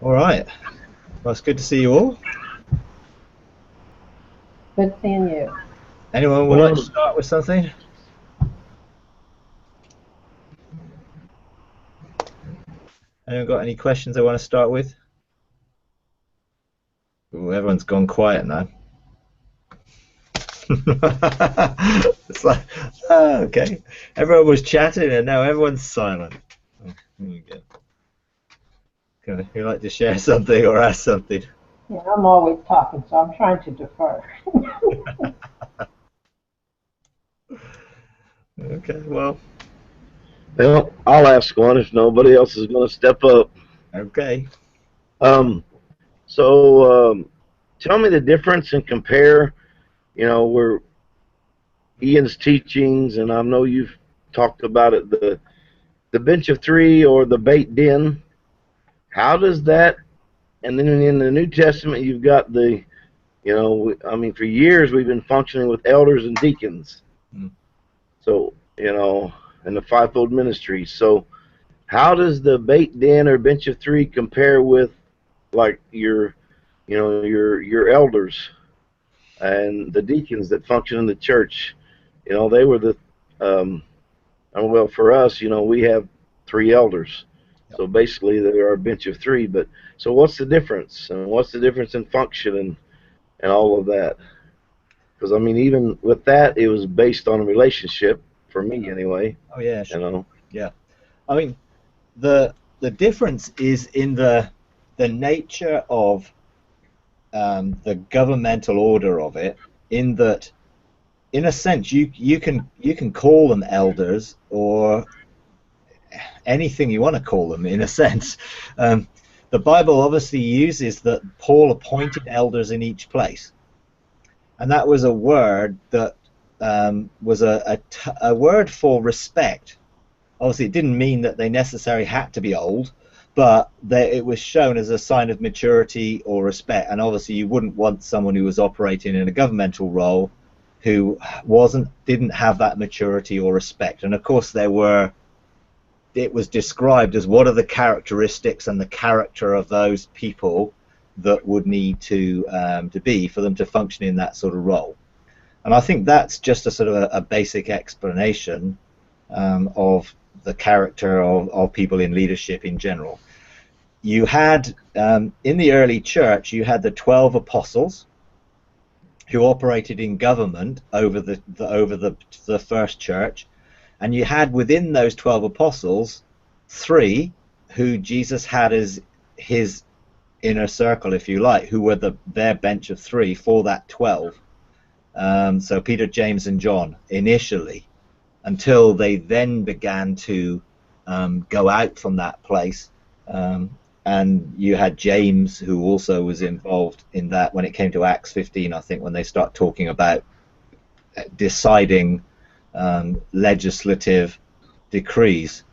All right. Well, it's good to see you all. Good seeing you. Anyone would like to Well, start with something? Anyone got any questions they want to start with? Ooh, everyone's gone quiet now. It's like, oh, okay. Everyone was chatting and now everyone's silent. Oh, here we go. Okay. You'd like to share something or ask something? Yeah, I'm always talking, so I'm trying to defer. Okay, well, I'll ask one if nobody else is going to step up. okay. Um, so tell me the difference and compare. Where Ian's teachings, and I know you've talked about it, the bench of three or the bait den. How does that? And then in the New Testament, you've got for years we've been functioning with elders and deacons. Mm. So, in the fivefold ministry. So, how does the bait den or bench of three compare with like your elders and the deacons that function in the church? They were well, for us, we have three elders. Yep. So basically, there are a bench of three. But so, what's the difference? And what's the difference in function and all of that? Because I mean, even with that, it was based on a relationship for me, anyway. Oh yeah, You sure. know. Yeah. I mean, the difference is in the nature of the governmental order of it. In that, in a sense, you can call them elders or anything you want to call them. In a sense, the Bible obviously uses that Paul appointed elders in each place, and that was a word that was a word for respect. Obviously, it didn't mean that they necessarily had to be old, but it was shown as a sign of maturity or respect. And obviously, you wouldn't want someone who was operating in a governmental role who didn't have that maturity or respect. And of course, it was described as what are the characteristics and the character of those people that would need to be for them to function in that sort of role. And I think that's just a sort of a basic explanation of the character of people in leadership in general. You had in the early church, you had the 12 apostles who operated in government over the first church, and you had within those 12 apostles 3 who Jesus had as his inner circle, if you like, who were their bench of 3 for that 12. So Peter, James, and John initially, until they then began to go out from that place. And you had James, who also was involved in that when it came to Acts 15, I think, when they start talking about deciding legislative decrees.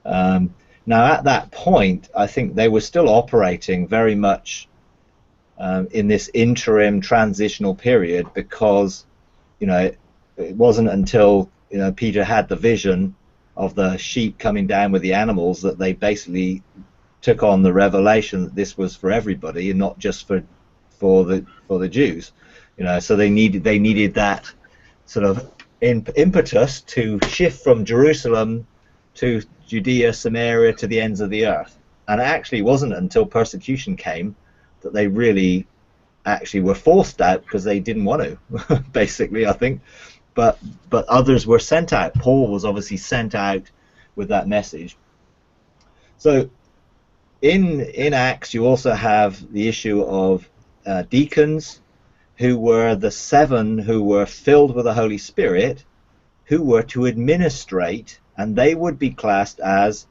Now, at that point, I think they were still operating very much in this interim transitional period, because it wasn't until Peter had the vision of the sheep coming down with the animals that they basically took on the revelation that this was for everybody and not just for the Jews. So they needed that sort of impetus to shift from Jerusalem to Judea, Samaria, to the ends of the earth. And it actually wasn't until persecution came that they really actually were forced out, because they didn't want to, basically, I think. But others were sent out. Paul was obviously sent out with that message. So in Acts, you also have the issue of deacons, who were the 7 who were filled with the Holy Spirit, who were to administrate, and they would be classed as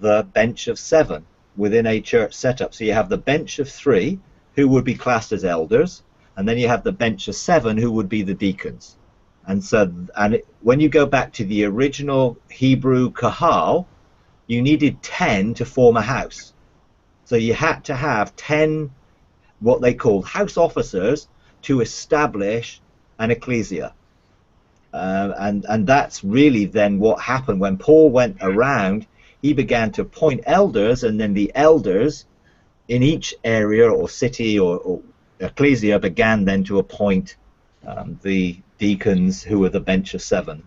the bench of 7 within a church setup. So you have the bench of 3 who would be classed as elders, and then you have the bench of 7 who would be the deacons. When you go back to the original Hebrew kahal, you needed 10 to form a house. So you had to have 10 what they called house officers to establish an ecclesia. And that's really then what happened when Paul went around. he began to appoint elders, and then the elders in each area or city or ecclesia began then to appoint the deacons, who were the bench of seven.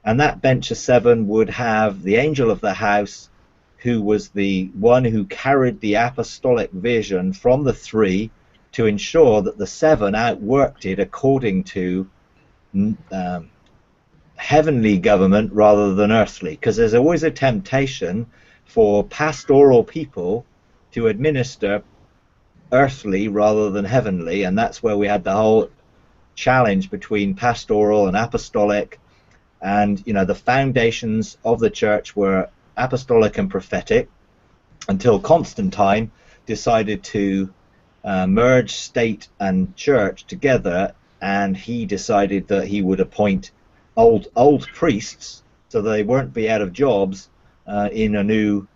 And that bench of seven would have the angel of the house, who was the one who carried the apostolic vision from the three to ensure that the seven outworked it according to heavenly government rather than earthly, because there's always a temptation for pastoral people to administer earthly rather than heavenly, and that's where we had the whole challenge between pastoral and apostolic. And the foundations of the church were apostolic and prophetic until Constantine decided to merge state and church together, and he decided that he would appoint old priests so they weren't be out of jobs in a new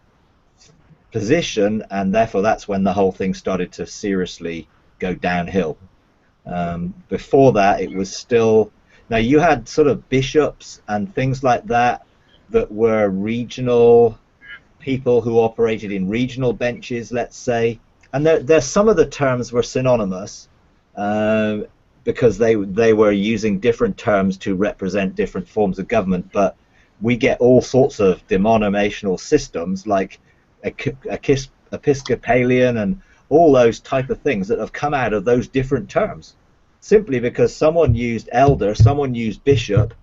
position, and therefore that's when the whole thing started to seriously go downhill. Before that, it was still, now you had sort of bishops and things like that were regional people who operated in regional benches, let's say, and there's some of the terms were synonymous because they were using different terms to represent different forms of government, but we get all sorts of denominational systems like Episcopalian and all those type of things that have come out of those different terms, simply because someone used elder, someone used bishop,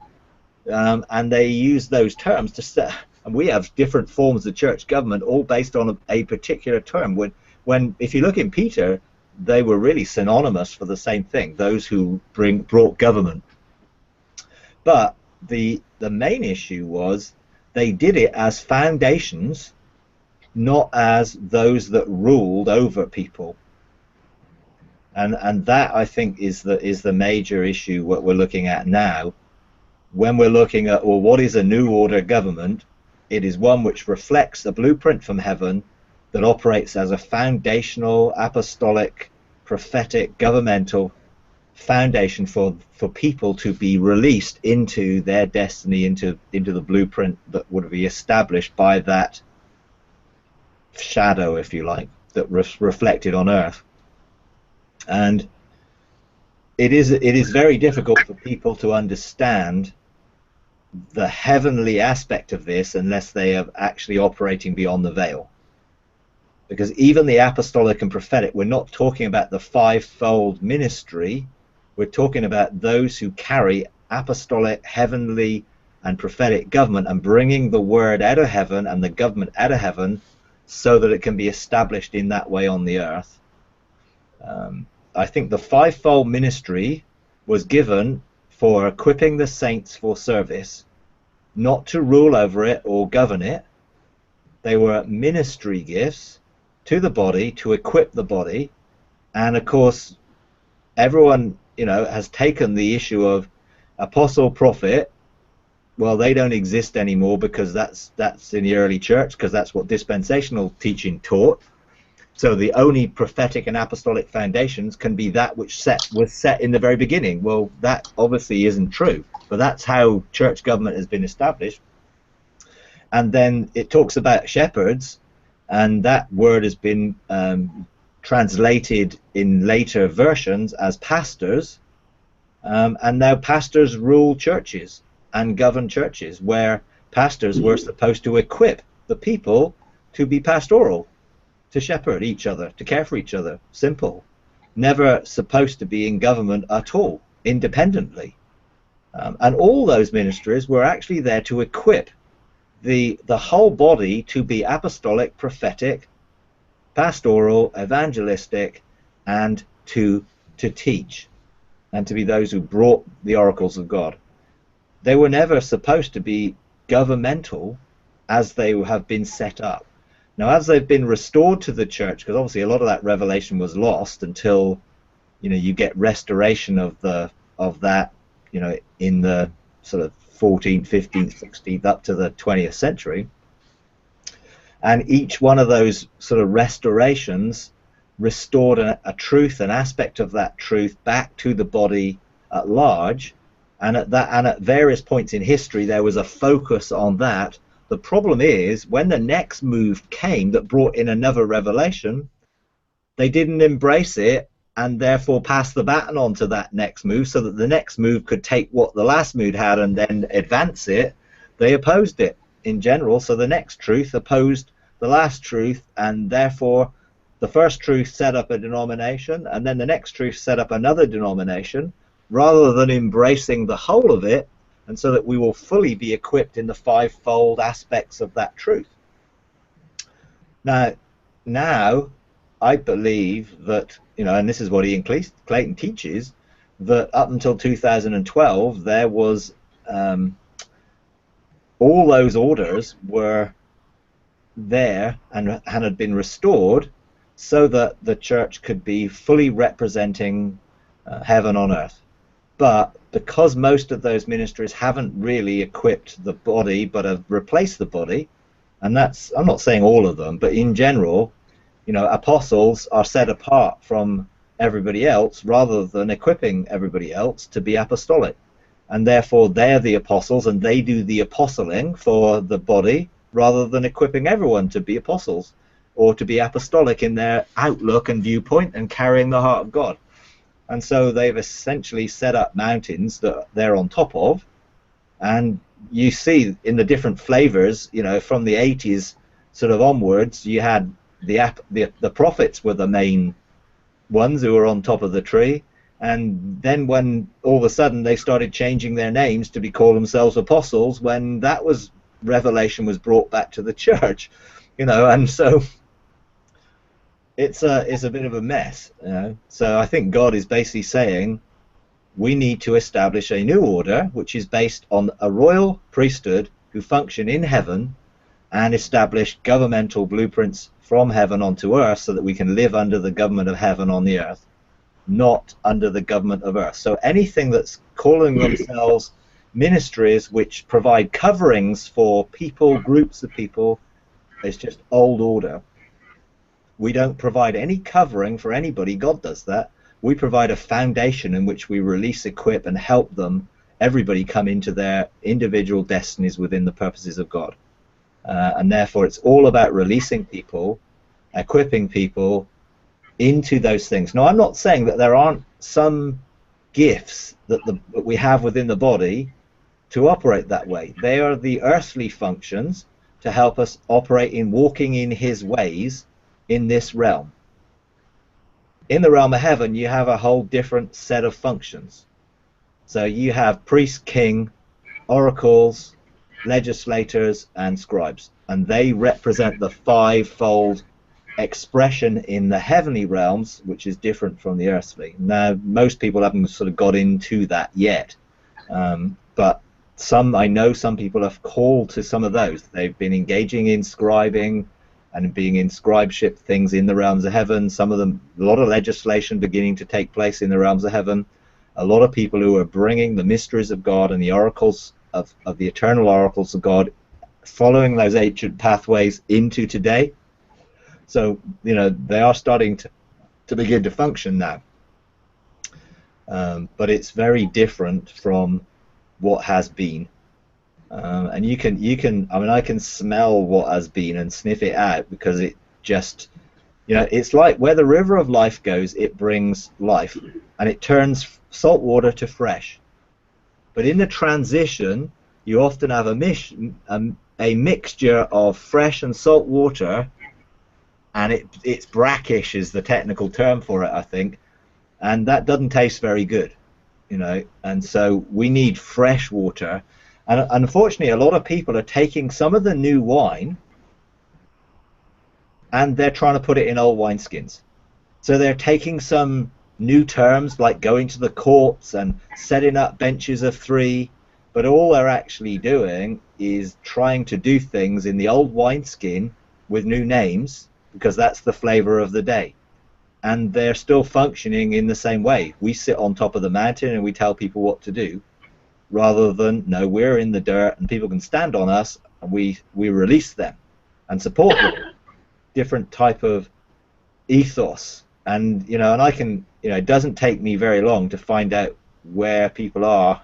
and they use those terms to set. And we have different forms of church government, all based on a particular term. When if you look in Peter, they were really synonymous for the same thing, those who brought government. But the main issue was they did it as foundations, not as those that ruled over people. And that, I think, is the major issue what we're looking at now. When we're looking at, well, what is a new order government? It is one which reflects the blueprint from heaven that operates as a foundational, apostolic, prophetic, governmental foundation for people to be released into their destiny, into the blueprint that would be established by that shadow, if you like, that reflected on earth. And it is very difficult for people to understand the heavenly aspect of this unless they are actually operating beyond the veil. Because even the apostolic and prophetic, we're not talking about the fivefold ministry, we're talking about those who carry apostolic, heavenly and prophetic government and bringing the word out of heaven and the government out of heaven so that it can be established in that way on the earth. I think the fivefold ministry was given for equipping the saints for service, not to rule over it or govern it. They were ministry gifts to the body, to equip the body. And of course, everyone has taken the issue of apostle, prophet. Well, they don't exist anymore because that's in the early church, because that's what dispensational teaching taught. So the only prophetic and apostolic foundations can be that which was set in the very beginning. Well, that obviously isn't true, but that's how church government has been established. And then it talks about shepherds, and that word has been translated in later versions as pastors, and now pastors rule churches and govern churches, where pastors were supposed to equip the people to be pastoral, to shepherd each other, to care for each other. Simple. Never supposed to be in government at all, independently. And all those ministries were actually there to equip the whole body to be apostolic, prophetic, pastoral, evangelistic, and to teach, and to be those who brought the oracles of God. They were never supposed to be governmental as they have been set up. Now, as they've been restored to the church, because obviously a lot of that revelation was lost until you get restoration of that in the sort of 14th, 15th, 16th up to the 20th century. And each one of those sort of restorations restored a truth, an aspect of that truth back to the body at large. And at various points in history, there was a focus on that The problem is when the next move came that brought in another revelation, they didn't embrace it and therefore pass the baton on to that next move so that the next move could take what the last move had and then advance it. They opposed it in general. So the next truth opposed the last truth, and therefore the first truth set up a denomination, and then the next truth set up another denomination, rather than embracing the whole of it, and so that we will fully be equipped in the fivefold aspects of that truth. Now, I believe that, and this is what Ian Clayton teaches, that up until 2012, there was all those orders were there and had been restored so that the church could be fully representing heaven on earth. But because most of those ministries haven't really equipped the body but have replaced the body, and that's, I'm not saying all of them, but in general, apostles are set apart from everybody else rather than equipping everybody else to be apostolic. And therefore they're the apostles and they do the apostling for the body rather than equipping everyone to be apostles or to be apostolic in their outlook and viewpoint and carrying the heart of God. And so they've essentially set up mountains that they're on top of, and you see in the different flavors, from the 80s sort of onwards, you had the prophets were the main ones who were on top of the tree, and then when all of a sudden they started changing their names to call themselves apostles, when that was revelation was brought back to the church, and so it's a bit of a mess, So I think God is basically saying we need to establish a new order which is based on a royal priesthood who function in heaven and establish governmental blueprints from heaven onto earth so that we can live under the government of heaven on the earth, not under the government of earth. So anything that's calling themselves ministries which provide coverings for people, groups of people, is just old order. We don't provide any covering for anybody. God does that. We provide a foundation in which we release, equip, and help them, everybody, come into their individual destinies within the purposes of God. And therefore it's all about releasing people, equipping people into those things. Now, I'm not saying that there aren't some gifts that we have within the body to operate that way. They are the earthly functions to help us operate in walking in his ways in this realm. In the realm of heaven, you have a whole different set of functions. So you have priest, king, oracles, legislators, and scribes, and they represent the fivefold expression in the heavenly realms, which is different from the earthly. Now, most people haven't sort of got into that yet, but I know some people have called to some of those. They've been engaging in scribing and being in scribeship things in the realms of heaven. Some of them, a lot of legislation beginning to take place in the realms of heaven. A lot of people who are bringing the mysteries of God and the oracles of the eternal oracles of God, following those ancient pathways into today. So, they are starting to begin to function now. But it's very different from what has been. And you can, I can smell what has been and sniff it out, because it just, it's like where the river of life goes, it brings life, and it turns salt water to fresh. But in the transition, you often have a mixture of fresh and salt water, and it's brackish is the technical term for it, I think, and that doesn't taste very good, and so we need fresh water. And unfortunately, a lot of people are taking some of the new wine and they're trying to put it in old wineskins. So they're taking some new terms like going to the courts and setting up benches of 3, but all they're actually doing is trying to do things in the old wineskin with new names, because that's the flavor of the day. And they're still functioning in the same way. We sit on top of the mountain and we tell people what to do, rather than, no, we're in the dirt and people can stand on us, and we release them and support them. Different type of ethos. And and I can, it doesn't take me very long to find out where people are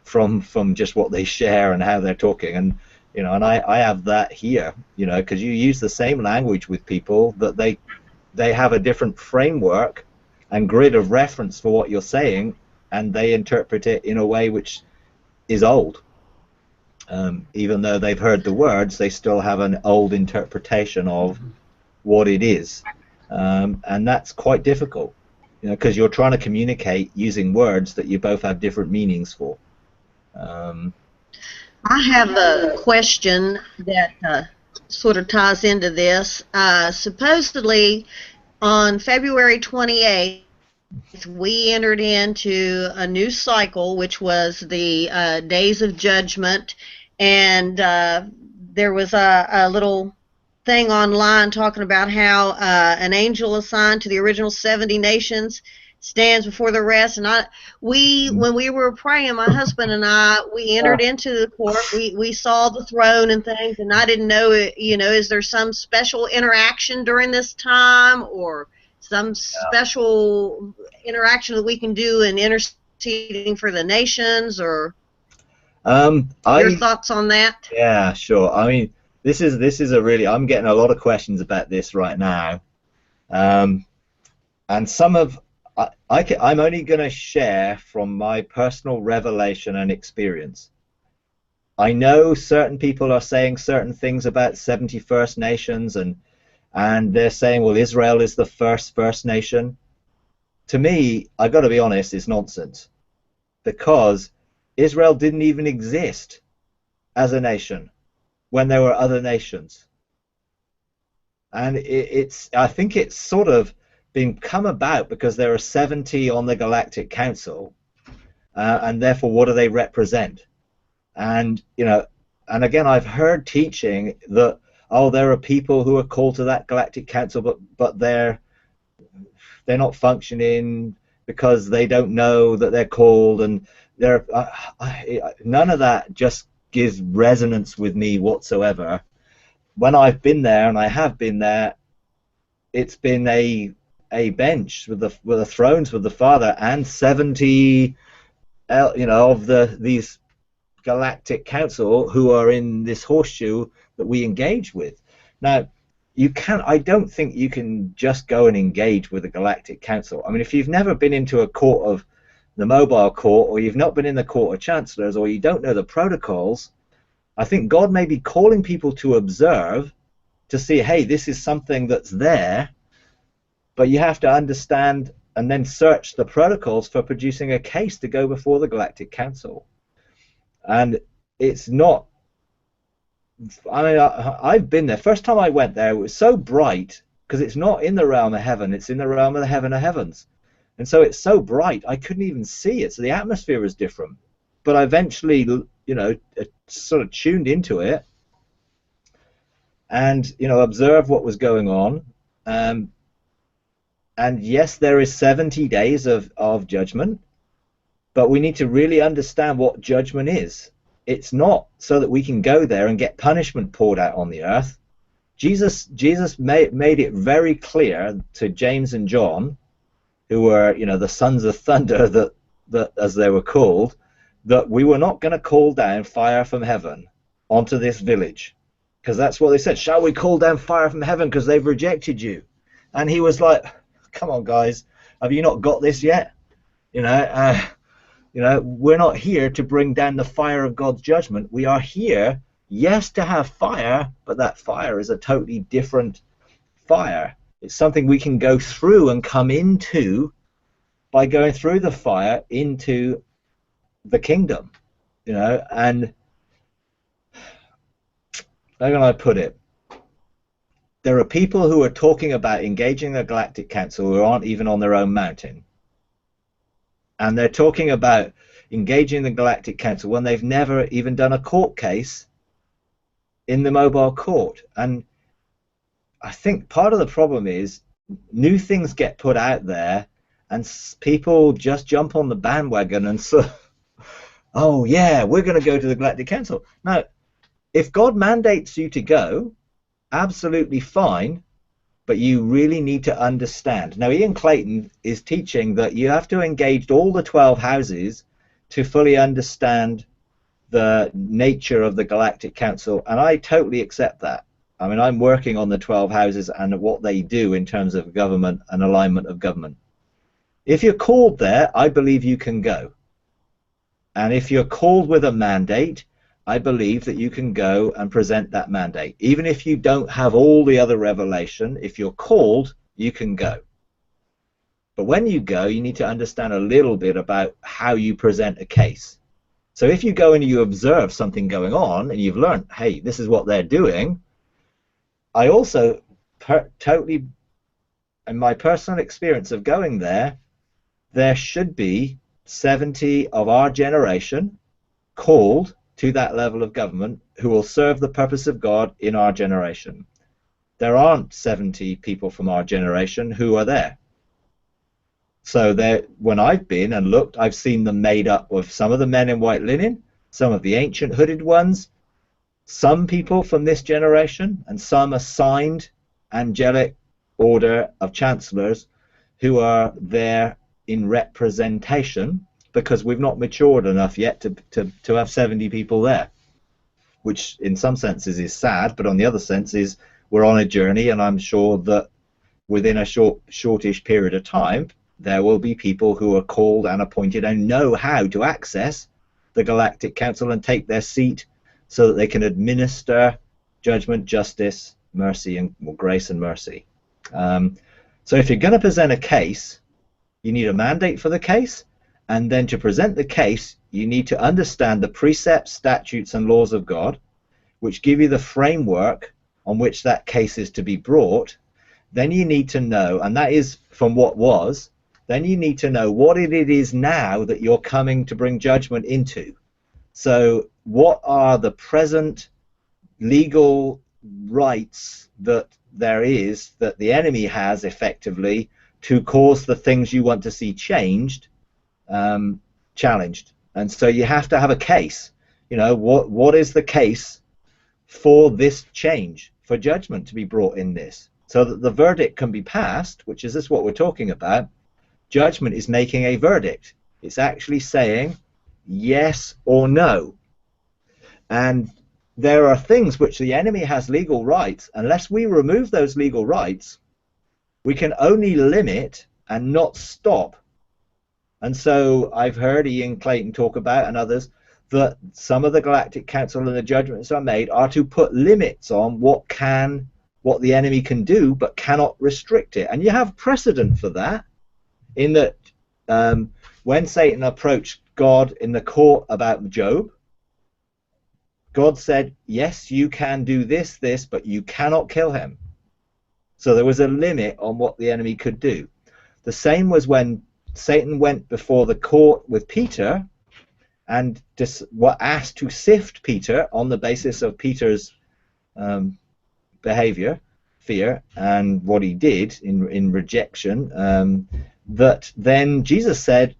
from just what they share and how they're talking. And you know, and I have that here, you know, because you use the same language with people that they have a different framework and grid of reference for what you're saying, and they interpret it in a way which is old. Even though they've heard the words, they still have an old interpretation of what it is, and that's quite difficult, you know, because you're trying to communicate using words that you both have different meanings for. I have a question that sort of ties into this. Supposedly, on February 28th, we entered into a new cycle, which was the Days of Judgment, and there was a little thing online talking about how an angel assigned to the original 70 nations stands before the rest. And when we were praying, my husband and I, we entered into the court. We saw the throne and things, and I didn't know, you know, is there some special interaction during this time, or some special interaction that we can do in interceding for the nations, or your thoughts on that? Yeah, sure. I mean, this is a really, I'm getting a lot of questions about this right now, and some of I'm only going to share from my personal revelation and experience. I know certain people are saying certain things about 71st nations, and they're saying, well, Israel is the first nation. To me, I got to be honest, it's nonsense, because Israel didn't even exist as a nation when there were other nations, and I think it's sort of been come about because there are 70 on the Galactic Council, and therefore what do they represent? And you know, and again, I've heard teaching that, oh, there are people who are called to that Galactic Council, but they're not functioning because they don't know that they're called, and they're none of that just gives resonance with me whatsoever. When I've been there, and I have been there, it's been a bench with the thrones with the Father and 70, you know, of these Galactic Council who are in this horseshoe that we engage with. Now, I don't think you can just go and engage with the Galactic Council. I mean, if you've never been into a court of the mobile court, or you've not been in the Court of Chancellors, or you don't know the protocols, I think God may be calling people to observe, to see, hey, this is something that's there, but you have to understand and then search the protocols for producing a case to go before the Galactic Council. And it's not, I mean, I've been there. First time I went there, it was so bright, because it's not in the realm of heaven, it's in the realm of the heaven of heavens. And so it's so bright, I couldn't even see it. So the atmosphere was different. But I eventually, you know, sort of tuned into it and, you know, observed what was going on. And yes, there is 70 days of judgment, but we need to really understand what judgment is. It's not so that we can go there and get punishment poured out on the earth. Jesus made it very clear to James and John, who were, you know, the sons of thunder, that as they were called, that we were not going to call down fire from heaven onto this village, because that's what they said. Shall we call down fire from heaven because they've rejected you? And he was like, come on, guys, have you not got this yet? You know, we're not here to bring down the fire of God's judgment. We are here, yes, to have fire, but that fire is a totally different fire. It's something we can go through and come into by going through the fire into the kingdom, you know. And how can I put it? There are people who are talking about engaging the Galactic Council who aren't even on their own mountain. And they're talking about engaging the Galactic Council when they've never even done a court case in the mobile court. And I think part of the problem is new things get put out there and people just jump on the bandwagon and so, oh yeah, we're going to go to the Galactic Council. Now, if God mandates you to go, absolutely fine, but you really need to understand. Now, Ian Clayton is teaching that you have to engage all the 12 houses to fully understand the nature of the Galactic Council, and I totally accept that. I mean, I'm working on the 12 houses and what they do in terms of government and alignment of government. If you're called there, I believe you can go. And if you're called with a mandate, I believe that you can go and present that mandate. Even if you don't have all the other revelation, if you're called, you can go. But when you go, you need to understand a little bit about how you present a case. So if you go and you observe something going on and you've learned, hey, this is what they're doing, I also totally, in my personal experience of going there, there should be 70 of our generation called to that level of government who will serve the purpose of God in our generation. There aren't 70 people from our generation who are there. So there, when I've been and looked, I've seen them made up of some of the men in white linen, some of the ancient hooded ones, some people from this generation, and some assigned angelic order of chancellors who are there in representation, because we've not matured enough yet to have 70 people there, which in some senses is sad, but on the other sense is we're on a journey, and I'm sure that within a shortish period of time there will be people who are called and appointed and know how to access the Galactic Council and take their seat so that they can administer judgment, justice, mercy, and grace and mercy. So if you're going to present a case, you need a mandate for the case, and then to present the case, you need to understand the precepts, statutes, and laws of God, which give you the framework on which that case is to be brought. Then you need to know, and that is from what was, then you need to know what it is now that you're coming to bring judgment into. So what are the present legal rights that there is, that the enemy has effectively, to cause the things you want to see changed, challenged? And so you have to have a case. You know, what is the case for this change, for judgment to be brought in this, so that the verdict can be passed, which is this what we're talking about. Judgment is making a verdict. It's actually saying yes or no. And there are things which the enemy has legal rights. Unless we remove those legal rights, we can only limit and not stop. And so I've heard Ian Clayton talk about, and others, that some of the Galactic Council and the judgments are made are to put limits on what the enemy can do, but cannot restrict it. And you have precedent for that, in that when Satan approached God in the court about Job, God said, yes, you can do this, but you cannot kill him. So there was a limit on what the enemy could do. The same was when Satan went before the court with Peter and asked to sift Peter on the basis of Peter's behavior, fear, and what he did in rejection. That then Jesus said,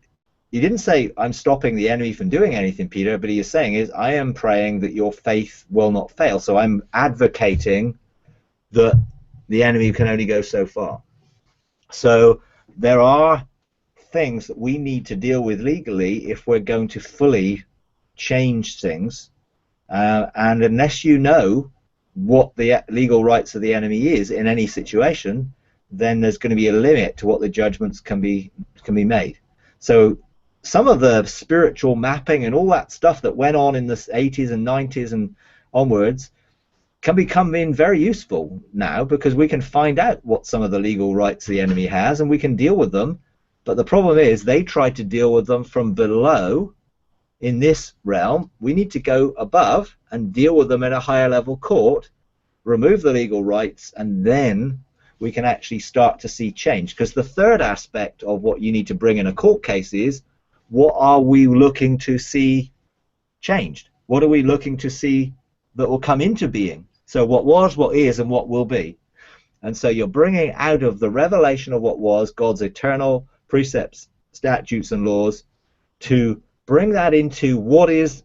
he didn't say, I'm stopping the enemy from doing anything, Peter, but he is saying is, I am praying that your faith will not fail. So I'm advocating that the enemy can only go so far. So there are things that we need to deal with legally if we're going to fully change things. And unless you know what the legal rights of the enemy is in any situation, then there's going to be a limit to what the judgments can be made. So some of the spiritual mapping and all that stuff that went on in the 80s and 90s and onwards can become very useful now, because we can find out what some of the legal rights the enemy has and we can deal with them. But the problem is they try to deal with them from below in this realm. We need to go above and deal with them in a higher level court, remove the legal rights, and then we can actually start to see change. Because the third aspect of what you need to bring in a court case is, what are we looking to see changed? What are we looking to see that will come into being? So what was, what is, and what will be. And so you're bringing out of the revelation of what was, God's eternal precepts, statutes, and laws, to bring that into what is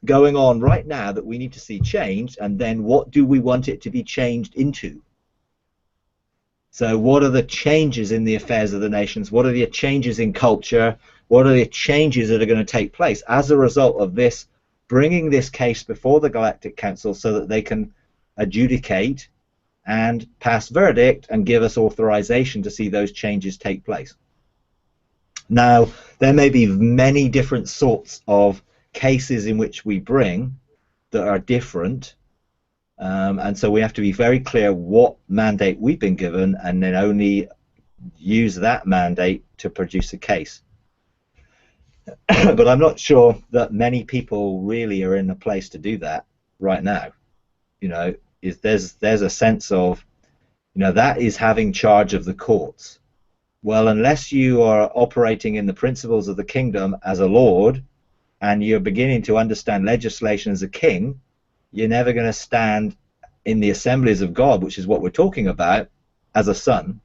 going on right now that we need to see changed, and then what do we want it to be changed into? So what are the changes in the affairs of the nations? What are the changes in culture? What are the changes that are going to take place as a result of this bringing this case before the Galactic Council so that they can adjudicate and pass verdict and give us authorization to see those changes take place. Now, there may be many different sorts of cases in which we bring that are different, and so we have to be very clear what mandate we've been given and then only use that mandate to produce a case. But I'm not sure that many people really are in a place to do that right now. You know, there's a sense of, you know, that is having charge of the courts. Well, unless you are operating in the principles of the kingdom as a lord and you're beginning to understand legislation as a king, you're never going to stand in the assemblies of God, which is what we're talking about, as a son.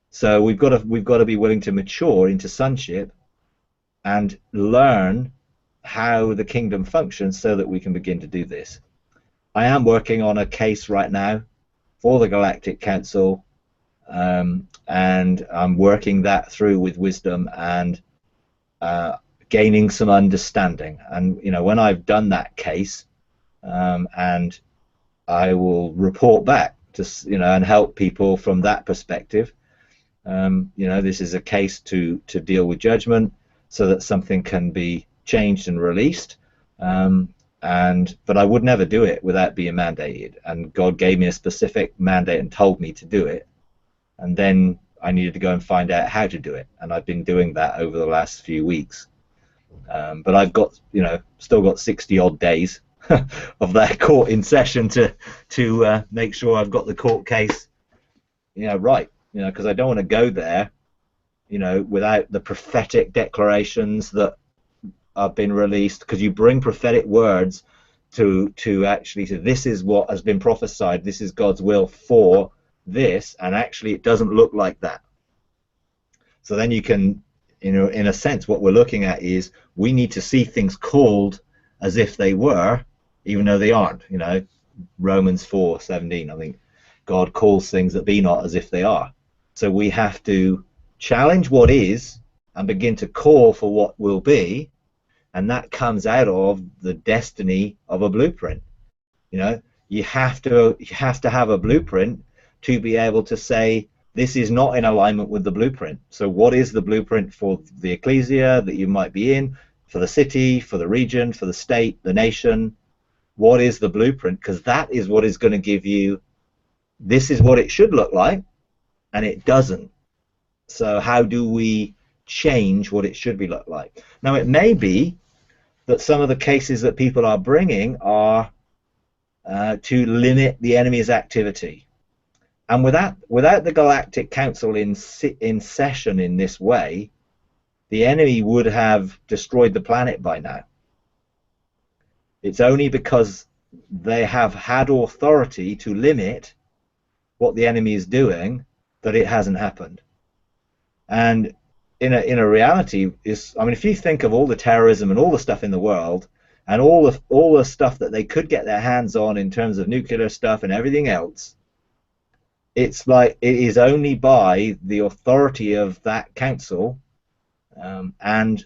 So we've got to be willing to mature into sonship and learn how the kingdom functions so that we can begin to do this. I am working on a case right now for the Galactic Council, and I'm working that through with wisdom and gaining some understanding. And you know, when I've done that case, and I will report back to, you know, and help people from that perspective. You know, this is a case to deal with judgment so that something can be changed and released. But I would never do it without being mandated, and God gave me a specific mandate and told me to do it, and then I needed to go and find out how to do it, and I've been doing that over the last few weeks. But I've got, you know, still got 60 odd days of that court in session to make sure I've got the court case, you know, right, you know, because I don't want to go there, you know, without the prophetic declarations that have been released, because you bring prophetic words to actually to this is what has been prophesied, this is God's will for this, and actually it doesn't look like that. So then you can, you know, in a sense what we're looking at is we need to see things called as if they were, even though they aren't. You know, Romans 4:17, I think God calls things that be not as if they are. So we have to challenge what is and begin to call for what will be, and that comes out of the destiny of a blueprint. You know, you have to have a blueprint to be able to say this is not in alignment with the blueprint. So what is the blueprint for the ecclesia that you might be in, for the city, for the region, for the state, the nation? What is the blueprint? Because that is what is going to give you, this is what it should look like, and it doesn't. So how do we change what it should be look like? Now, it may be that some of the cases that people are bringing are to limit the enemy's activity. And without the Galactic Council in session in this way, the enemy would have destroyed the planet by now. It's only because they have had authority to limit what the enemy is doing that it hasn't happened. And in a reality is, I mean, if you think of all the terrorism and all the stuff in the world and all the stuff that they could get their hands on in terms of nuclear stuff and everything else, it's like it is only by the authority of that council and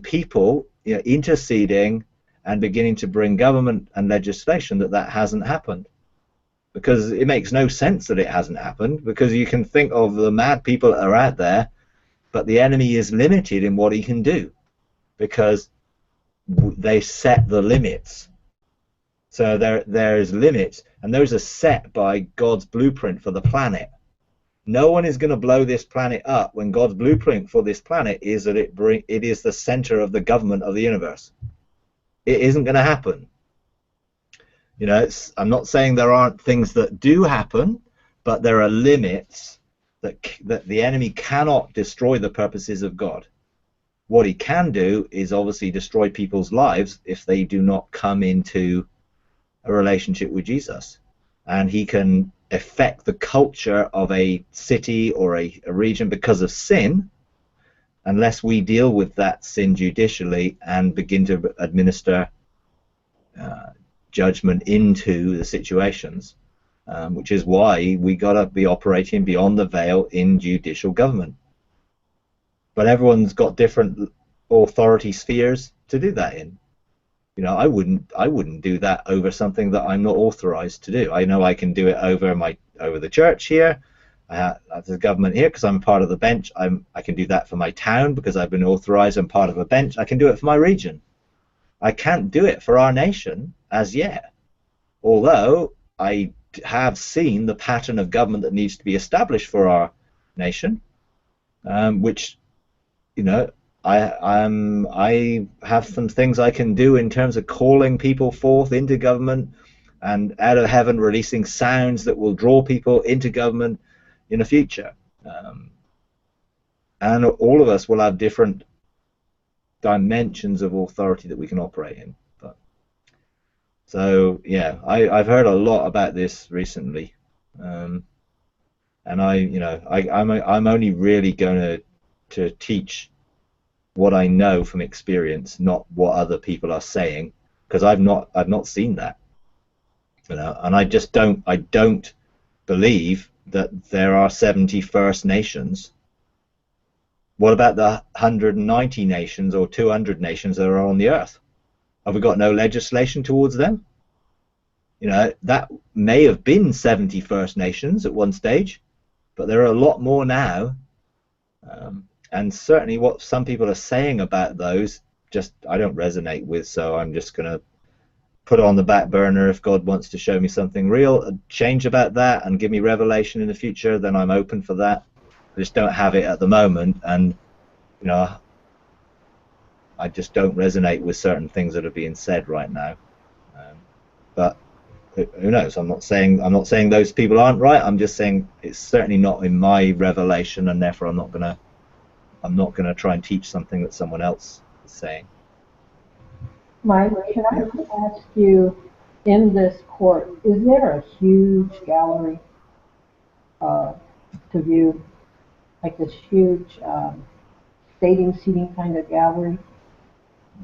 people, you know, interceding and beginning to bring government and legislation that hasn't happened. Because it makes no sense that it hasn't happened, because you can think of the mad people that are out there, but the enemy is limited in what he can do because they set the limits. So there's limits, and those are set by God's blueprint for the planet. No one is going to blow this planet up when God's blueprint for this planet is that it is the center of the government of the universe. It isn't going to happen. You know, I'm not saying there aren't things that do happen, but there are limits that the enemy cannot destroy the purposes of God. What he can do is obviously destroy people's lives if they do not come into a relationship with Jesus. And he can affect the culture of a city or a region because of sin, unless we deal with that sin judicially and begin to administer judgment into the situations, which is why we got to be operating beyond the veil in judicial government. But everyone's got different authority spheres to do that in. I wouldn't do that over something that I'm not authorized to do. I know I can do it over the church here, the government here, because I'm part of the bench. I can do that for my town because I've been authorized. I'm part of a bench. I can do it for my region. I can't do it for our nation as yet, although I have seen the pattern of government that needs to be established for our nation, which, I have some things I can do in terms of calling people forth into government, and out of heaven releasing sounds that will draw people into government in the future. And all of us will have different dimensions of authority that we can operate in. So yeah, I've heard a lot about this recently, and I'm only really going to teach what I know from experience, not what other people are saying, because I've not seen that, and I don't believe that there are 70 First Nations. What about the 190 nations or 200 nations that are on the earth? Have we got no legislation towards them? That may have been 70 First Nations at one stage, but there are a lot more now. And certainly what some people are saying about those, I don't resonate with, so I'm just going to put it on the back burner. If God wants to show me something real, change about that and give me revelation in the future, then I'm open for that. I just don't have it at the moment, and I just don't resonate with certain things that are being said right now. But who knows? I'm not saying those people aren't right. I'm just saying it's certainly not in my revelation, and therefore I'm not gonna try and teach something that someone else is saying. Mike, can I ask you, in this court, is there a huge gallery to view, like this huge stadium seating kind of gallery?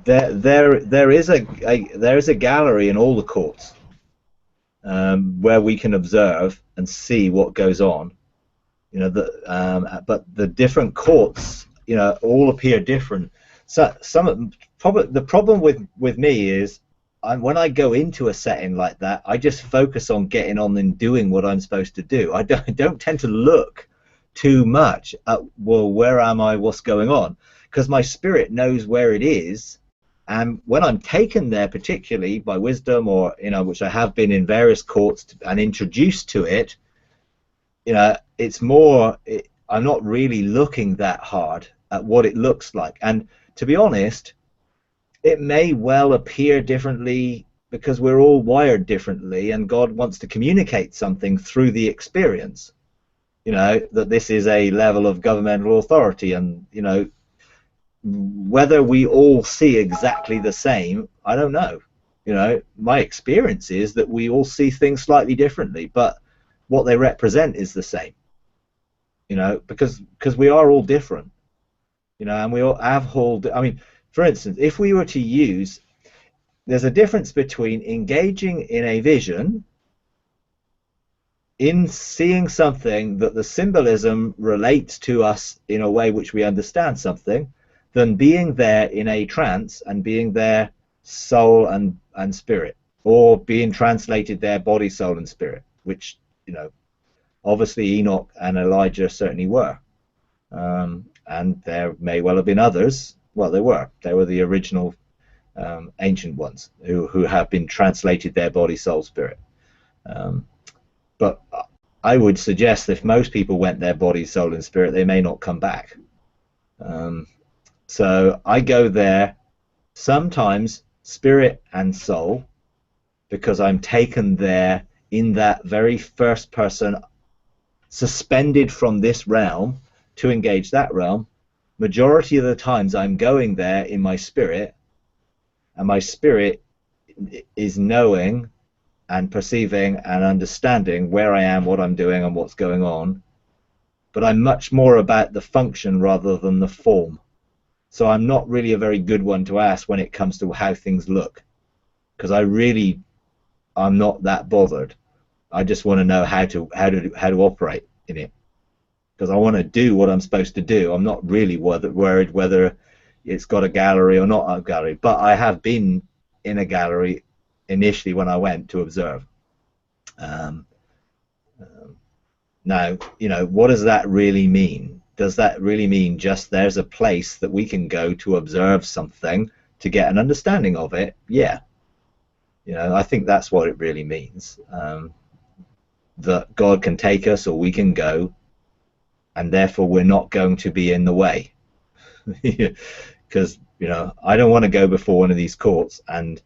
There is a gallery in all the courts, where we can observe and see what goes on. But the different courts, all appear different. So the problem with me is, when I go into a setting like that, I just focus on getting on and doing what I'm supposed to do. I don't tend to look too much at, well, where am I, what's going on, because my spirit knows where it is. And when I'm taken there, particularly by wisdom, or which I have been in various courts and introduced to it, it's more, I'm not really looking that hard at what it looks like. And to be honest, it may well appear differently because we're all wired differently, and God wants to communicate something through the experience, that this is a level of governmental authority. And whether we all see exactly the same, I don't know. My experience is that we all see things slightly differently, but what they represent is the same. Because we are all different. And we all have for instance, if we were to use, there's a difference between engaging in a vision, in seeing something that the symbolism relates to us in a way which we understand something, than being there in a trance and being there soul and spirit, or being translated there body, soul, and spirit, which obviously Enoch and Elijah certainly were, and there may well have been others. Well, they were the original ancient ones who have been translated there body, soul, spirit. But I would suggest if most people went there body, soul, and spirit, they may not come back. So I go there sometimes spirit and soul, because I'm taken there in that very first person, suspended from this realm to engage that realm. Majority of the times I'm going there in my spirit, and my spirit is knowing and perceiving and understanding where I am, what I'm doing, and what's going on. But I'm much more about the function rather than the form. So I'm not really a very good one to ask when it comes to how things look, because I'm not that bothered. I just want to know how to operate in it, because I want to do what I'm supposed to do. I'm not really worried whether it's got a gallery or not a gallery. But I have been in a gallery initially when I went to observe. Now, you know, what does that really mean? Does that really mean just there's a place that we can go to observe something to get an understanding of it? Yeah. You know, I think that's what it really means. That God can take us or we can go, and therefore we're not going to be in the way. Because, you know, I don't want to go before one of these courts and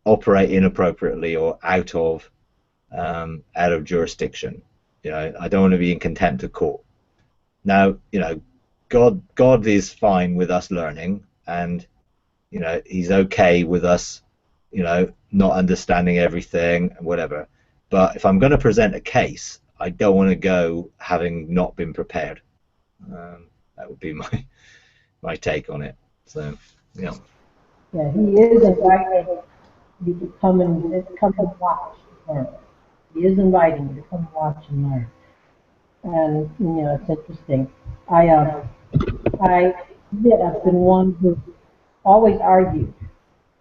operate inappropriately or out of jurisdiction. You know, I don't want to be in contempt of court. Now, you know, God is fine with us learning, and, you know, he's okay with us, you know, not understanding everything and whatever. But if I'm going to present a case, I don't want to go having not been prepared. That would be my take on it. So, yeah. Yeah, he is inviting you to come and watch and learn. He is inviting you to come watch and learn. And, you know, it's interesting. I admit I've been one who always argued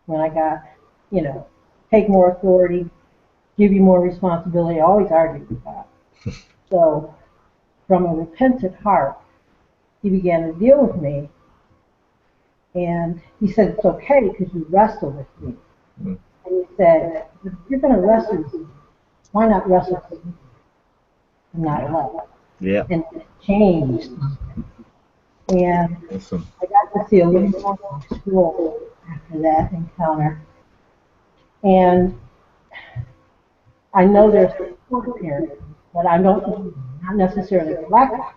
when I got, you know, take more authority, give you more responsibility. I always argued with that. So, from a repentant heart, he began to deal with me, and he said, it's okay because you wrestle with me. And he said, if you're going to wrestle with me, why not wrestle with me and not love? Yeah. And it changed. And Awesome. I got to see a little more of school after that encounter. And I know there's a court here, but I don't, not necessarily black,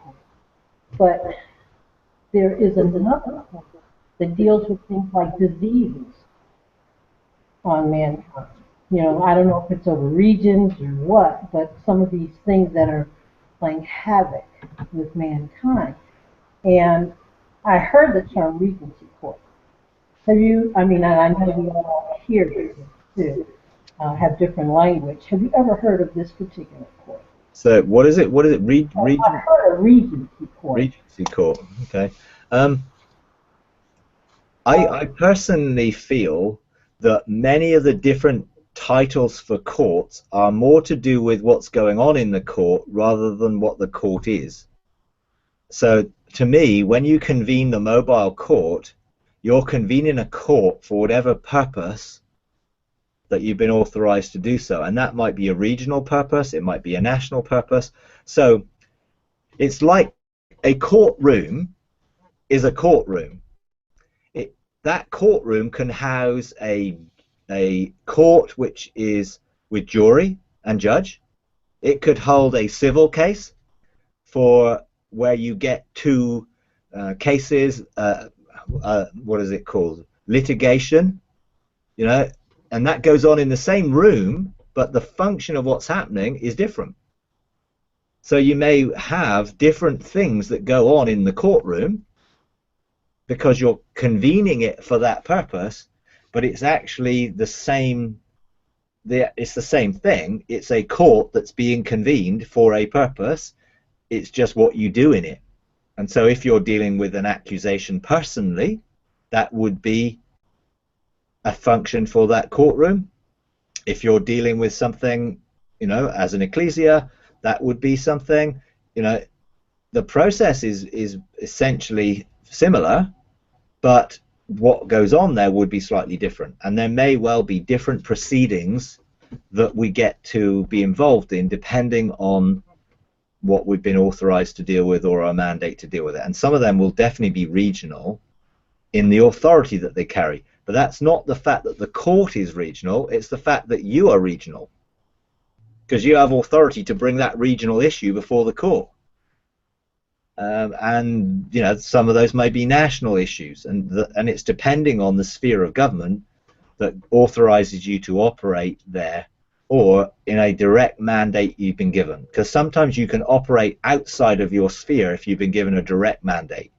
but there is another court that deals with things like diseases on mankind. You know, I don't know if it's over regions or what, but some of these things that are playing havoc with mankind. And I heard the term Regency Court. Have you, I mean, and I know we all here too, have different language. Have you ever heard of this particular court? So what is it? What is it? I heard of Regency Court. Regency Court. Okay. I personally feel that many of the different titles for courts are more to do with what's going on in the court rather than what the court is. So to me, when you convene the mobile court, you're convening a court for whatever purpose that you've been authorized to do so, and that might be a regional purpose, it might be a national purpose. So it's like a courtroom is a courtroom. That courtroom can house a court which is with jury and judge. It could hold a civil case for where you get two cases, what is it called? Litigation, you know, and that goes on in the same room, but the function of what's happening is different. So you may have different things that go on in the courtroom because you're convening it for that purpose, but it's actually the same. It's the same thing. It's a court that's being convened for a purpose. It's just what you do in it. And so if you're dealing with an accusation personally, that would be a function for that courtroom. If you're dealing with something, you know, as an ecclesia, that would be something, you know, the process is essentially similar, but what goes on there would be slightly different. And there may well be different proceedings that we get to be involved in depending on what we've been authorized to deal with or our mandate to deal with it. And some of them will definitely be regional in the authority that they carry. But that's not the fact that the court is regional, it's the fact that you are regional. Because you have authority to bring that regional issue before the court. And you know, some of those may be national issues, and it's depending on the sphere of government that authorizes you to operate there or in a direct mandate you've been given. Because sometimes you can operate outside of your sphere if you've been given a direct mandate.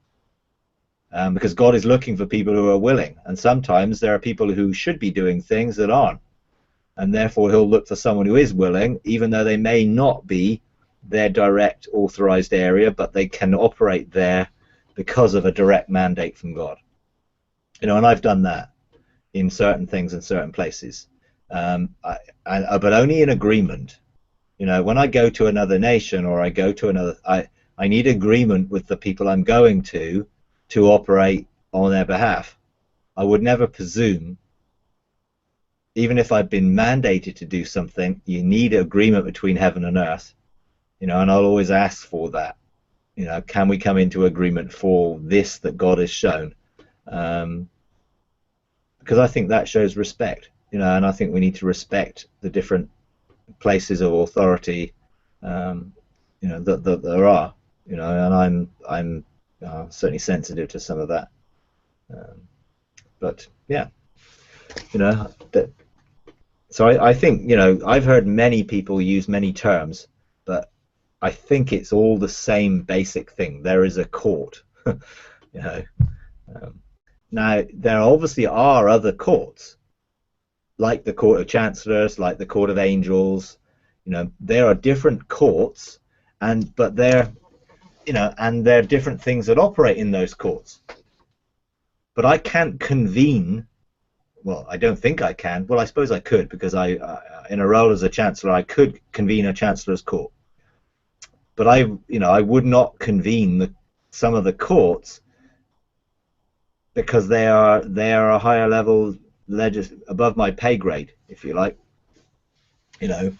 Because God is looking for people who are willing, and sometimes there are people who should be doing things that aren't, and therefore he'll look for someone who is willing, even though they may not be their direct authorized area, but they can operate there because of a direct mandate from God. You know, and I've done that. in certain things in certain places, but only in agreement. You know, when I go to another nation or I go to another, I need agreement with the people I'm going to operate on their behalf. I would never presume, even if I've been mandated to do something. You need agreement between heaven and earth, you know, and I'll always ask for that. You know, can we come into agreement for this that God has shown? Because I think that shows respect, you know, and I think we need to respect the different places of authority, you know, that there are, you know, and I'm certainly sensitive to some of that. But yeah, you know, so I think, you know, I've heard many people use many terms, but I think it's all the same basic thing. There is a court, you know. Now, there obviously are other courts, like the Court of Chancellors, like the Court of Angels. You know, there are different courts, but they're, you know, and there are different things that operate in those courts. But I can't convene. Well, I don't think I can. Well, I suppose I could, because in a role as a chancellor, I could convene a chancellor's court. But I would not convene some of the courts, because they are a higher level above my pay grade, if you like. You know,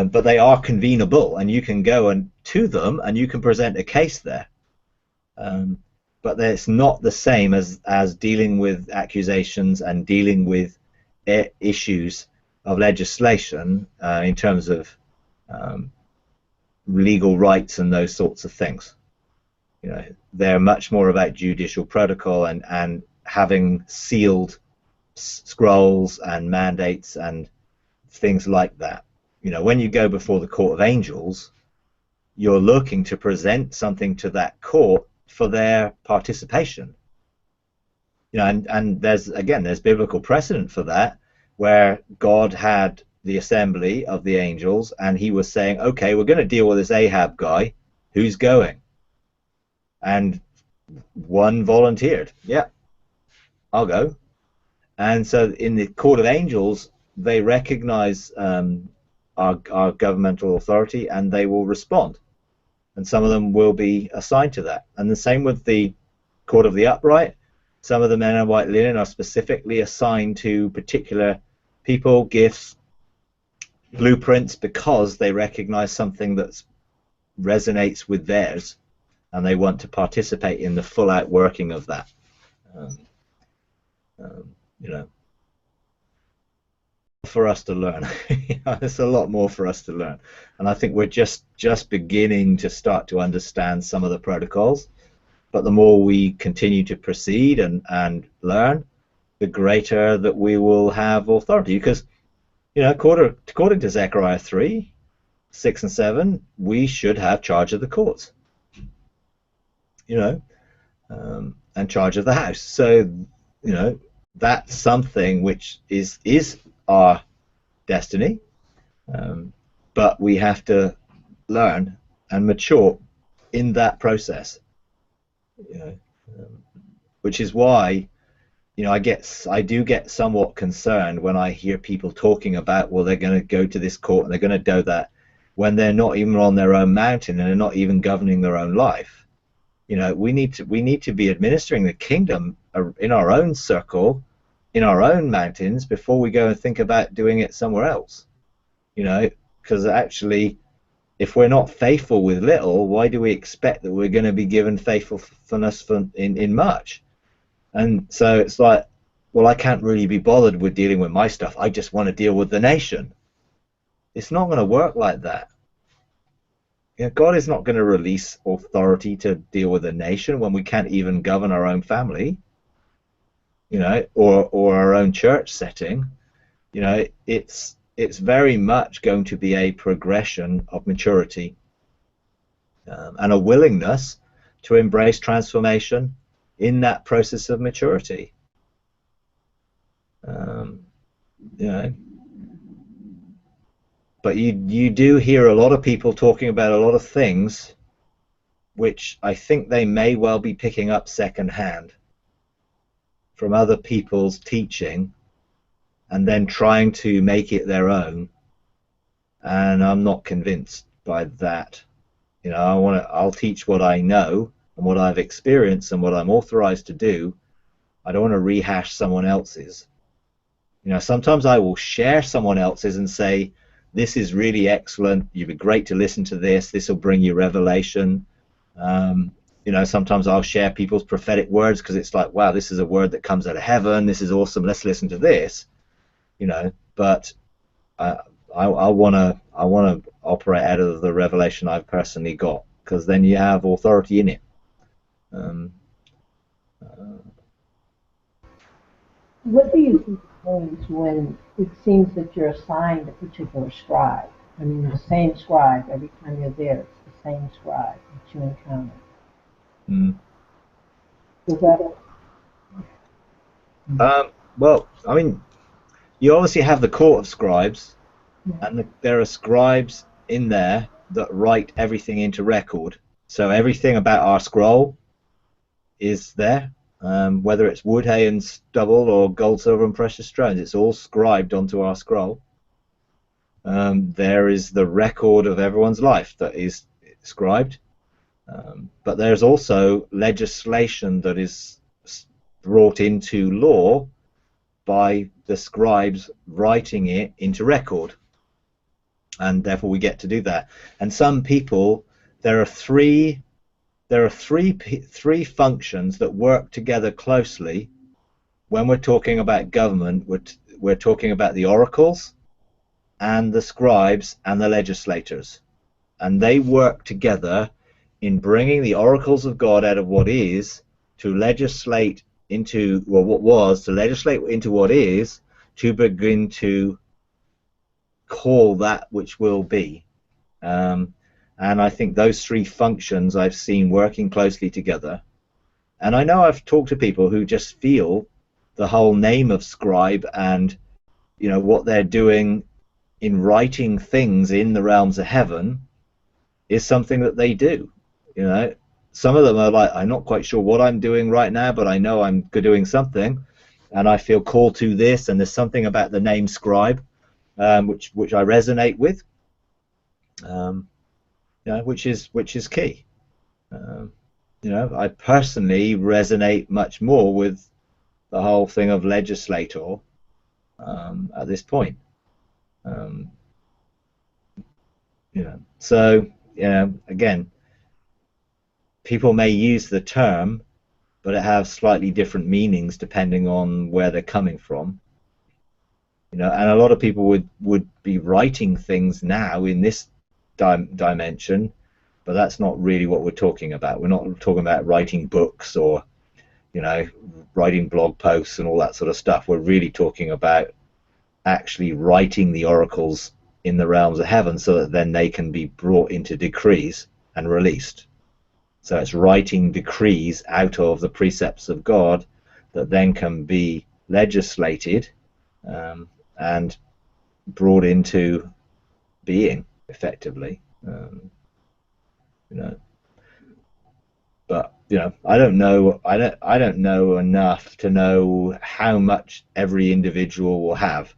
but they are convenable, and you can go to them and you can present a case there. But it's not the same as dealing with accusations and dealing with issues of legislation in terms of legal rights and those sorts of things. You know, they're much more about judicial protocol and having sealed scrolls and mandates and things like that. You know, when you go before the Court of Angels, you're looking to present something to that court for their participation. You know, and there's biblical precedent for that, where God had the assembly of the angels, and he was saying, okay, we're going to deal with this Ahab guy. Who's going? And one volunteered. Yeah, I'll go. And so in the Court of Angels, they recognize our governmental authority, and they will respond. And some of them will be assigned to that. And the same with the Court of the Upright. Some of the men in white linen are specifically assigned to particular people, gifts, blueprints, because they recognize something that resonates with theirs, and they want to participate in the full outworking of that. You know, for us to learn. There's a lot more for us to learn, and I think we're just beginning to start to understand some of the protocols. But the more we continue to proceed and learn, the greater that we will have authority. Because, you know, according to Zechariah 3, 6 and 7, we should have charge of the courts, you know, and charge of the house. So, you know, that's something which is our destiny, but we have to learn and mature in that process. You know, which is why, you know, I do get somewhat concerned when I hear people talking about, well, they're going to go to this court and they're going to do that, when they're not even on their own mountain and they're not even governing their own life. You know, we need to be administering the kingdom in our own circle, in our own mountains, before we go and think about doing it somewhere else. You know, because actually, if we're not faithful with little, why do we expect that we're going to be given faithfulness in much? And so it's like, well, I can't really be bothered with dealing with my stuff. I just want to deal with the nation. It's not going to work like that. You know, God is not going to release authority to deal with a nation when we can't even govern our own family, you know, or our own church setting. You know, it's very much going to be a progression of maturity and a willingness to embrace transformation in that process of maturity. You know, but you do hear a lot of people talking about a lot of things which I think they may well be picking up secondhand from other people's teaching, and then trying to make it their own. And I'm not convinced by that. You know, I'll teach what I know and what I've experienced and what I'm authorized to do. I don't want to rehash someone else's. You know, sometimes I will share someone else's and say, this is really excellent, you'd be great to listen to this, this will bring you revelation. You know, sometimes I'll share people's prophetic words because it's like, wow, this is a word that comes out of heaven, this is awesome, let's listen to this. You know, but I want to operate out of the revelation I've personally got, because then you have authority in it. What do you think means when it seems that you're assigned a particular scribe? I mean, the same scribe every time you're there. It's the same scribe that you encounter. Is that? Well, I mean, you obviously have the court of scribes, and there are scribes in there that write everything into record. So everything about our scroll is there, whether it's wood, hay, and stubble, or gold, silver, and precious stones. It's all scribed onto our scroll. There is the record of everyone's life that is scribed, but there's also legislation that is brought into law by the scribes writing it into record, and therefore we get to do that. And some people, there are three functions that work together closely. When we're talking about government, we're talking about the oracles and the scribes and the legislators, and they work together in bringing the oracles of God out of what is to legislate into, well, what was to legislate into what is, to begin to call that which will be. And I think those three functions I've seen working closely together. And I know I've talked to people who just feel the whole name of scribe and, you know, what they're doing in writing things in the realms of heaven is something that they do. You know, some of them are like, I'm not quite sure what I'm doing right now, but I know I'm doing something, and I feel called to this, and there's something about the name scribe which I resonate with, you know, which is key. You know, I personally resonate much more with the whole thing of legislator at this point. You know, so, you know, again, people may use the term, but it has slightly different meanings depending on where they're coming from. You know, and a lot of people would be writing things now in this dimension, but that's not really what we're talking about. We're not talking about writing books or, you know, writing blog posts and all that sort of stuff. We're really talking about actually writing the oracles in the realms of heaven so that then they can be brought into decrees and released. So it's writing decrees out of the precepts of God that then can be legislated and brought into being effectively. You know, but you know, I don't know enough to know how much every individual will have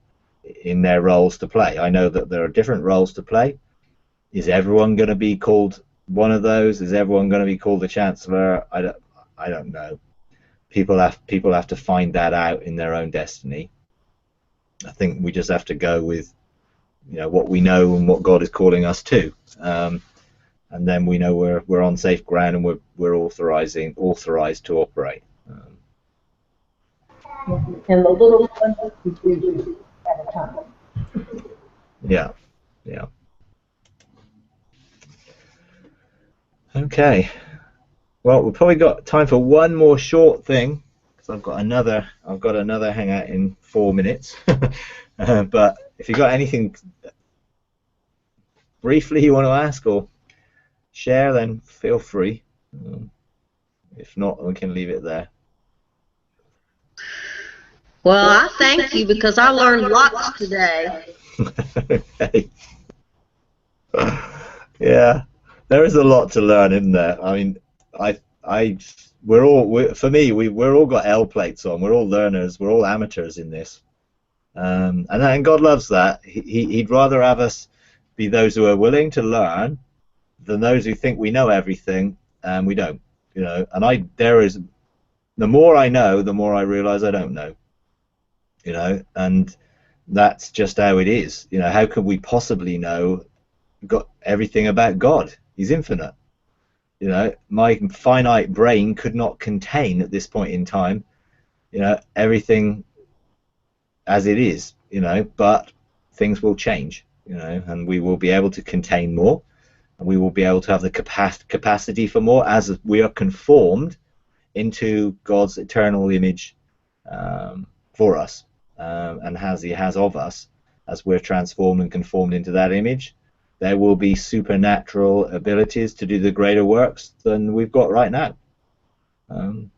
in their roles to play. I know that there are different roles to play. Is everyone going to be called one of those? Is everyone going to be called the Chancellor? I don't know. People have to find that out in their own destiny. I think we just have to go with, you know, what we know and what God is calling us to, and then we know we're on safe ground and we're authorized to operate. And the little ones we do at a time. Yeah, yeah. Okay. Well, we've probably got time for one more short thing, because I've got another hangout in 4 minutes. But if you've got anything briefly you want to ask or share, then feel free. If not, we can leave it there. Well, I thank you because I learned lots today. Okay. Yeah, there is a lot to learn, isn't there? I mean, we're all got L plates on. We're all learners. We're all amateurs in this. And God loves that. He'd rather have us be those who are willing to learn than those who think we know everything and we don't. You know, and the more I know, the more I realize I don't know. You know, and that's just how it is. You know, how could we possibly know everything about God? He's infinite. You know, my finite brain could not contain at this point in time, you know, everything as it is, you know, but things will change, you know, and we will be able to contain more, and we will be able to have the capacity for more as we are conformed into God's eternal image for us, and as He has of us, as we're transformed and conformed into that image. There will be supernatural abilities to do the greater works than we've got right now.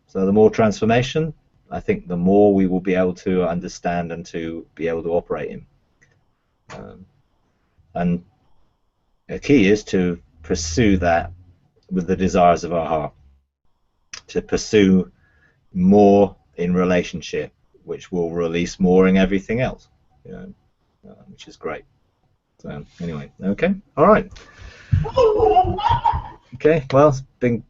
So the more transformation, I think the more we will be able to understand and to be able to operate in. And the key is to pursue that with the desires of our heart, to pursue more in relationship, which will release more in everything else, you know, which is great. So anyway, okay, all right. Okay, well, it's been